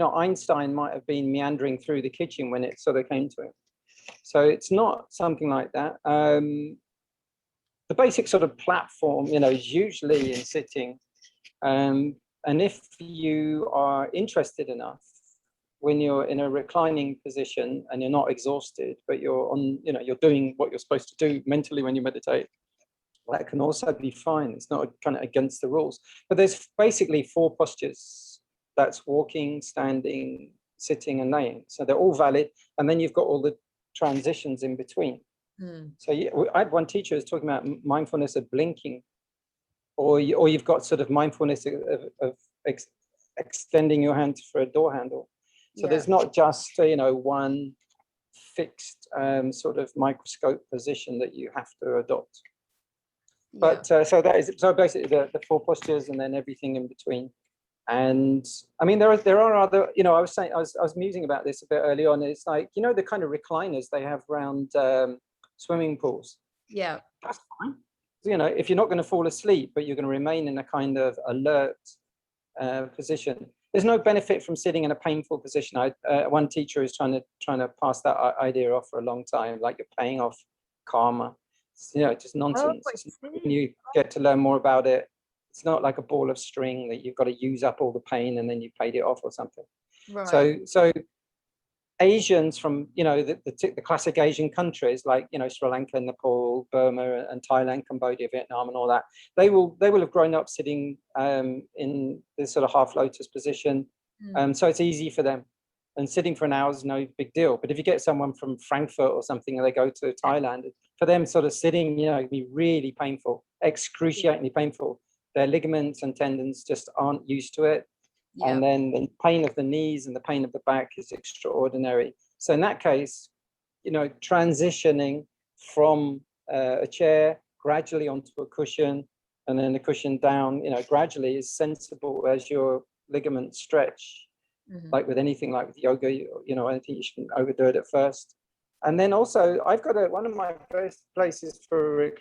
Einstein might have been meandering through the kitchen when it sort of came to him. So it's not something like that. The basic sort of platform, is usually in sitting. And if you are interested enough, when you're in a reclining position and you're not exhausted, but you're on, you're doing what you're supposed to do mentally when you meditate, that can also be fine. It's not kind of against the rules. But there's basically 4 postures. That's walking, standing, sitting, and laying. So they're all valid. And then you've got all the transitions in between. So I had one teacher who was talking about mindfulness of blinking, or you've got sort of mindfulness of extending your hand for a door handle. So there's not just one fixed sort of microscope position that you have to adopt. But so basically the 4 postures and then everything in between. And I mean, there are other, I was musing about this a bit early on. It's like, the kind of recliners they have around swimming pools. Yeah. That's fine. If you're not going to fall asleep, but you're going to remain in a kind of alert position. There's no benefit from sitting in a painful position. One teacher is trying to pass that idea off for a long time, like you're paying off karma. It's just nonsense. When you get to learn more about it, it's not like a ball of string that you've got to use up all the pain and then you paid it off or something. Right. So Asians from the classic Asian countries like Sri Lanka, Nepal, Burma, and Thailand, Cambodia, Vietnam, and all that, they will have grown up sitting in this sort of half lotus position, so it's easy for them. And sitting for an hour is no big deal. But if you get someone from Frankfurt or something and they go to Thailand, for them sort of sitting, can be really painful, excruciatingly painful. Their ligaments and tendons just aren't used to it. Yeah. And then the pain of the knees and the pain of the back is extraordinary. So in that case, transitioning from a chair gradually onto a cushion and then the cushion down, gradually is sensible as your ligaments stretch. Like with anything, like with yoga, I don't think you shouldn't overdo it at first. And then also, I've got one of my best places for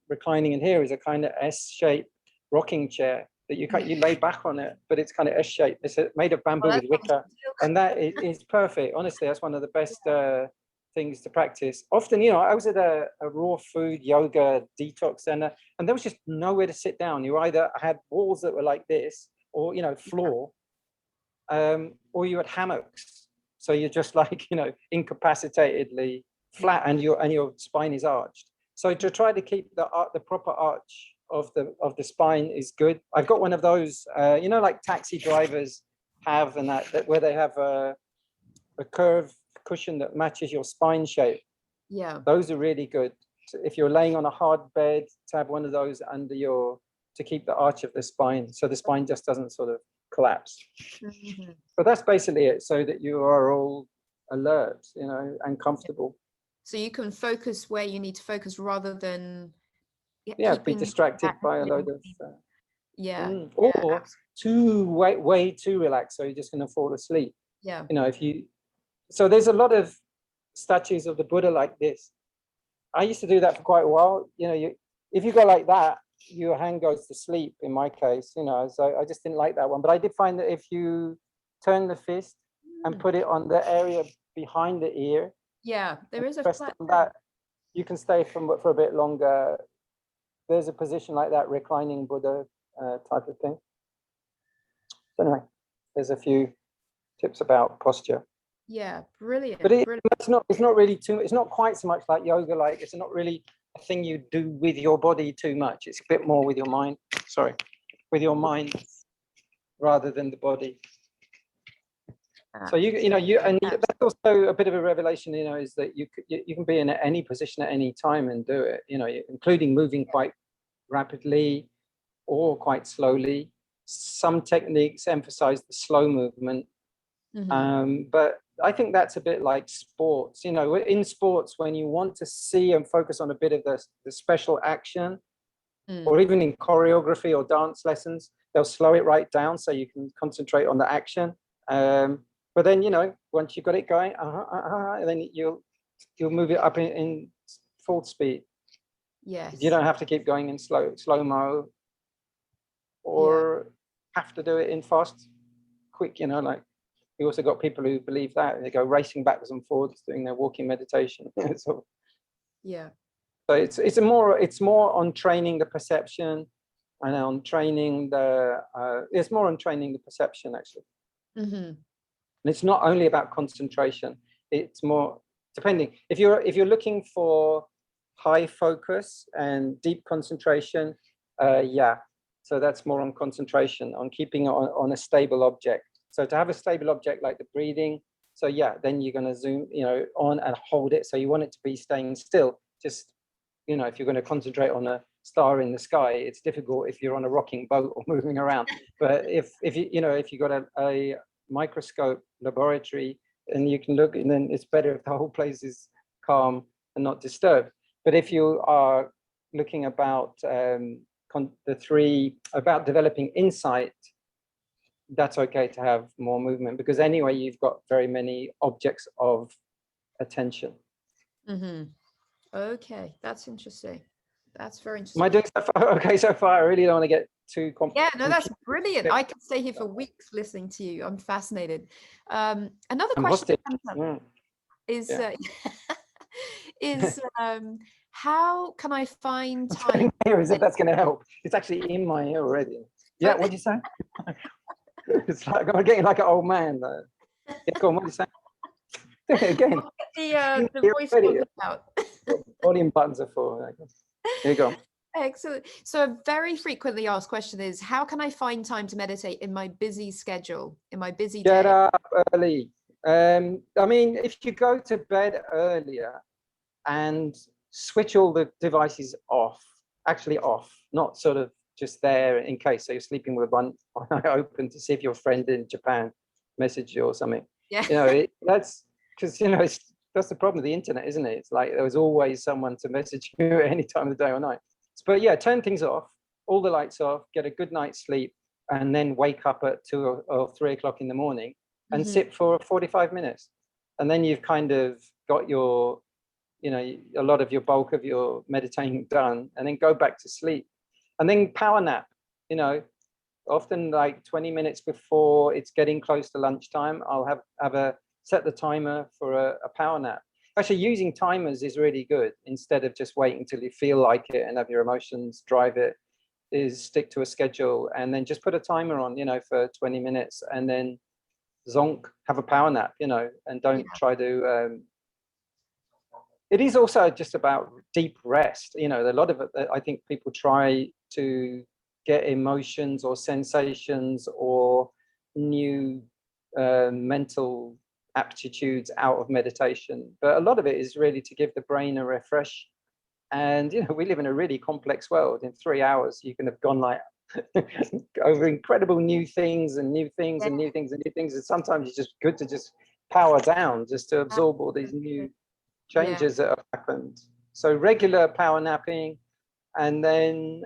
reclining in here is a kind of S-shaped rocking chair that you lay back on it, but it's kind of S-shaped. It's made of bamboo with wicker, and that is perfect. Honestly, that's one of the best things to practice. Often, I was at a raw food yoga detox center, and there was just nowhere to sit down. You either had walls that were like this, or floor. Or you had hammocks, so you're just like incapacitatedly flat, and your spine is arched. So to try to keep the proper arch of the spine is good. I've got one of those, like taxi drivers have, and that where they have a curved cushion that matches your spine shape. Yeah, those are really good. So if you're laying on a hard bed, to have one of those under to keep the arch of the spine, so the spine just doesn't sort of collapse. But that's basically it, so that you are all alert, and comfortable. So you can focus where you need to focus rather than be distracted by a load of or way too relaxed, so you're just going to fall asleep. So there's a lot of statues of the Buddha like this. I used to do that for quite a while. If you go like that, your hand goes to sleep, in my case, so I just didn't like that one. But I did find that if you turn the fist and put it on the area behind the ear, there is a flat on that, you can stay for a bit longer. There's a position like that, reclining Buddha type of thing. So anyway, there's a few tips about posture. Yeah, brilliant. But it's not really too. It's not quite so much like yoga. Like, it's not really a thing you do with your body too much. It's a bit more with your mind. With your mind rather than the body. So and that's also a bit of a revelation. Is that you can be in any position at any time and do it. Including moving quite rapidly or quite slowly. Some techniques emphasize the slow movement, but I think that's a bit like sports. In sports, when you want to see and focus on a bit of the special action, or even in choreography or dance lessons, they'll slow it right down so you can concentrate on the action. But then, once you've got it going, then you'll move it up in full speed. Yes. You don't have to keep going in slow-mo, or have to do it in fast, quick, like you also got people who believe that, and they go racing backwards and forwards doing their walking meditation. So it's more on training the perception, and on training the it's more on training the perception, actually. And it's not only about concentration. It's more depending if you're looking for high focus and deep concentration. So that's more on concentration, on keeping on a stable object. So to have a stable object like the breathing, so then you're going to zoom, on and hold it. So you want it to be staying still. Just, if you're going to concentrate on a star in the sky, it's difficult if you're on a rocking boat or moving around. But if you got a microscope laboratory and you can look, and then it's better if the whole place is calm and not disturbed. But if you are looking about about developing insight, that's okay to have more movement, because anyway, you've got very many objects of attention. Okay, that's interesting. That's very interesting. Am I doing so far? Okay, so far. I really don't want to get too complicated. Yeah, no, that's brilliant. I could stay here for weeks listening to you. I'm fascinated. Another question is how can I find time? Here, is it? That's going to help. It's actually in my ear already. Yeah, what'd you say? It's like I'm getting like an old man though. Yeah, go on, what did you say? Do it again. The voice will out. Volume buttons are for. Here you go. Excellent. So a very frequently asked question is, how can I find time to meditate in my busy schedule, in my busy day? Get up early. I mean, if you go to bed earlier and switch all the devices off, actually off, not sort of just there in case. So you're sleeping with one eye open to see if your friend in Japan messaged you or something. Yeah. That's because, that's the problem with the internet, isn't it? It's like there was always someone to message you at any time of the day or night. But yeah, turn things off, all the lights off, get a good night's sleep, and then wake up at 2 or 3 o'clock in the morning and sit for 45 minutes. And then you've kind of got your, a lot of your bulk of your meditating done, and then go back to sleep. And then power nap, often like 20 minutes before it's getting close to lunchtime, I'll set the timer for a power nap. Actually, using timers is really good. Instead of just waiting till you feel like it and have your emotions drive it, is stick to a schedule and then just put a timer on, for 20 minutes and then zonk, have a power nap, and don't try to. It is also just about deep rest. A lot of it, I think people try to get emotions or sensations or new mental aptitudes out of meditation, but a lot of it is really to give the brain a refresh. And we live in a really complex world. In 3 hours you can have gone like over incredible new things and new things and new things and new things, and sometimes it's just good to just power down, just to absorb all these new changes that have happened. So regular power napping, and then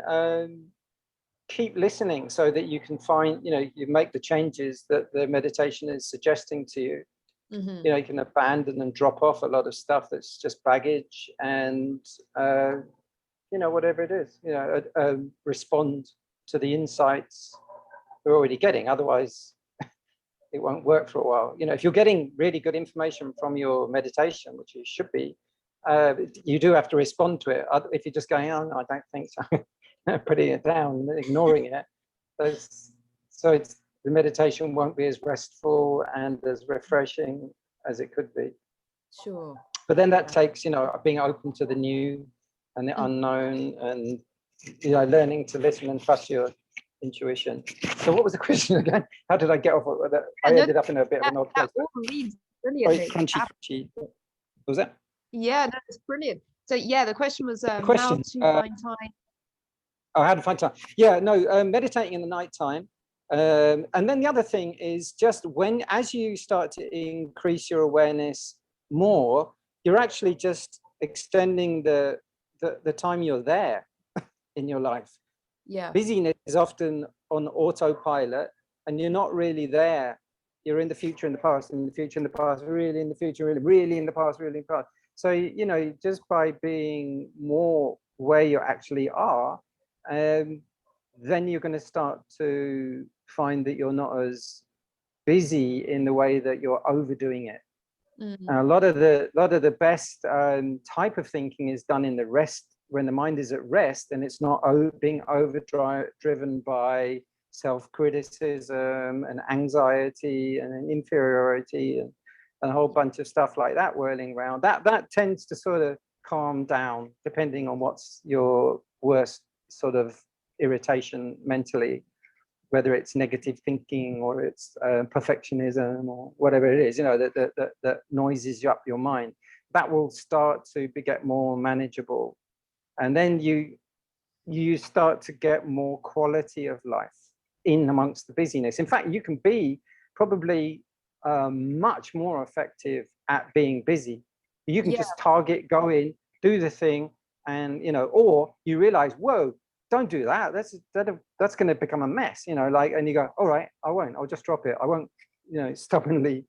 keep listening so that you can find, you make the changes that the meditation is suggesting to you. You can abandon and drop off a lot of stuff that's just baggage, and whatever it is, respond to the insights we're already getting. Otherwise it won't work for a while. If you're getting really good information from your meditation, which you should be, you do have to respond to it. If you're just going, oh no, I don't think so, putting it down and ignoring it, so the meditation won't be as restful and as refreshing as it could be. Sure. But then that takes, being open to the new and the unknown, and learning to listen and trust your intuition. So what was the question again? How did I get off of that? I ended up in a bit of an odd place. That all reads brilliantly. Crunchy. What was that? Yeah, that's brilliant. So the question was how to find time. Oh, how to find time. Yeah, no, meditating in the nighttime. And then the other thing is just as you start to increase your awareness more, you're actually just extending the time you're there in your life. Yeah. Busyness is often on autopilot, and you're not really there. You're in the future and the past, in the future and the past, really in the future, really in the past, really in the past. So, just by being more where you actually are, then you're going to start to find that you're not as busy in the way that you're overdoing it. Mm. And a lot of the best type of thinking is done in the rest, when the mind is at rest, and it's not being driven by self-criticism and anxiety and inferiority and a whole bunch of stuff like that whirling around. That tends to sort of calm down, depending on what's your worst sort of irritation mentally, whether it's negative thinking or it's perfectionism or whatever it is, you know, that noises you up your mind. That will start to get more manageable, and then you start to get more quality of life in amongst the busyness. In fact, you can be probably much more effective at being busy. You can just target, go in, do the thing, and, you know, or you realize, whoa, don't do that. That's going to become a mess, you know, like, and you go, all right, I won't, I'll just drop it. I won't, you know, stubbornly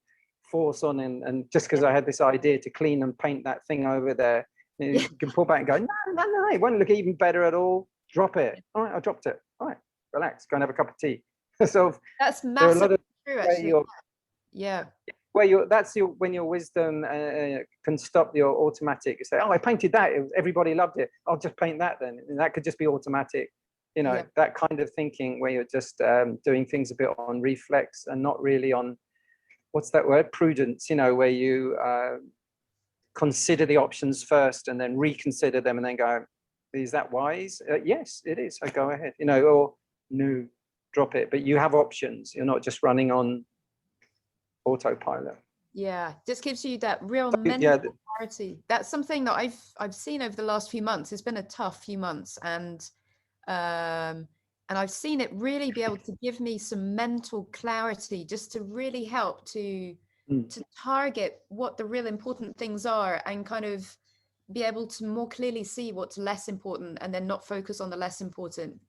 force on and just because I had this idea to clean and paint that thing over there, you can pull back and go, no, it won't look even better at all. Drop it. All right, I dropped it. All right, relax, go and have a cup of tea. So that's massively true, actually. When your wisdom can stop your automatic. You say, oh, I painted that, everybody loved it, I'll just paint that then. And that could just be automatic, you know, that kind of thinking where you're just doing things a bit on reflex and not really on, what's that word, prudence, you know, where you consider the options first and then reconsider them and then go, is that wise? Yes, it is. So go ahead, you know, or no, drop it. But you have options. You're not just running on autopilot. Yeah, just gives you that real mental clarity. That's something that I've seen over the last few months. It's been a tough few months, and I've seen it really be able to give me some mental clarity, just to really help to target what the real important things are and kind of be able to more clearly see what's less important and then not focus on the less important.